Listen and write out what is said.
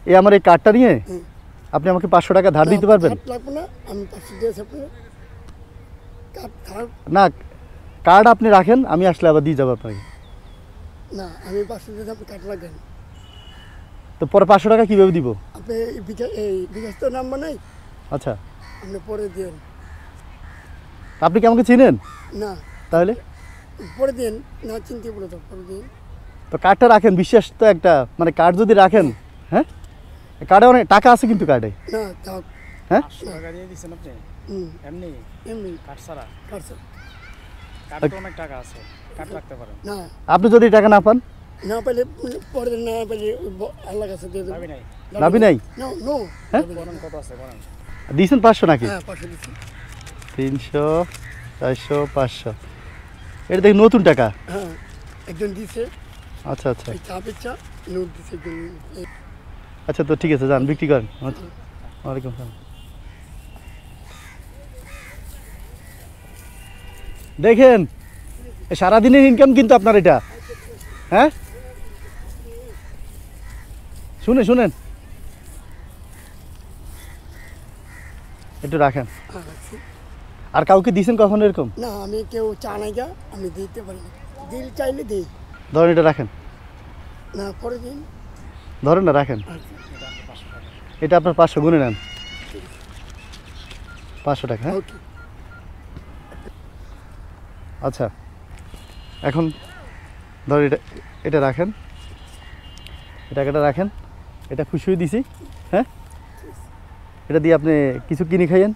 এই আমার এই কার্ডটা নিয়ে আপনি আমাকে 500 টাকা ধার দিতে পারবেন? লাগবে না, আমি 500 দিয়েছি আপনাকে। না, কার্ড আপনি রাখেন, আমি আসলে আবার দিয়ে যাবো আপনাকে। না, আমি 500 দিয়েছি, আপনি কার্ড রাখেন। তো পরে 500 টাকা কীভাবে দিব? আপনি বিকাশ তো নাম্বার নেই। আচ্ছা, আপনি পরে দিন। আপনি কি আমাকে চিনেন? না। তাহলে পরে দিন, না চিনতে বলে তো পরে দিন। তো কার্ডটা রাখেন, বিশ্বাস তো একটা, মানে কার্ড যদি রাখেন, হ্যাঁ কার্ডে অনেক টাকা আছে কিন্তু কার্ডে। না থাক। হ্যাঁ 500 টাকা দিয়ে দিচ্ছেন আপনি? এমনি এমনি কার্ড ছাড়া? Card sir. কার্ডে অনেক টাকা আছে, কার্ড রাখতে পারেন। না, আপনি যদি টাকা না পান? না পেলে পরে দিন, না পেলে আল্লাহ কাছে দিয়ে দেবো। দাবি নাই? দাবি নাই? No no. হ্যাঁ? বলেন কত আছে বলেন। দিয়েছেন 500 নাকি? হ্যাঁ 500 দিচ্ছি। 300, 400, 500, এটা দেখি নতুন টাকা। হ্যাঁ, একজন দিছে। আচ্ছা আচ্ছা এই চা পিচ্ছা নোট দিছে একজন। আচ্ছা, তো ঠিক আছে, যান বিক্রি করেন। আচ্ছা, ওয়ালাইকুম আসসালাম। দেখেন, সারাদিনের ইনকাম কিন্তু আপনার এটা। হ্যাঁ, শুনেন, একটু রাখেন। হ্যাঁ রাখছি। আর কাউকে দিয়েছেন কখনো এরকম? না, আমি কেউ চা নাই গা, আমি দিতে পারি না। দিল চাইলে দিই। ধরেন, এটা রাখেন। না পরে দিন। ধরেন না, রাখেন। এটা আপনার 500 গুনে নেন। 500 টাকা। হ্যাঁ, ওকে। আচ্ছা, এখন ধর এটা রাখেন, এই টাকাটা রাখেন, এটা খুশি হয়ে দিছি। হ্যাঁ, এটা দিয়ে আপনি কিছু কিনে খাইয়েন।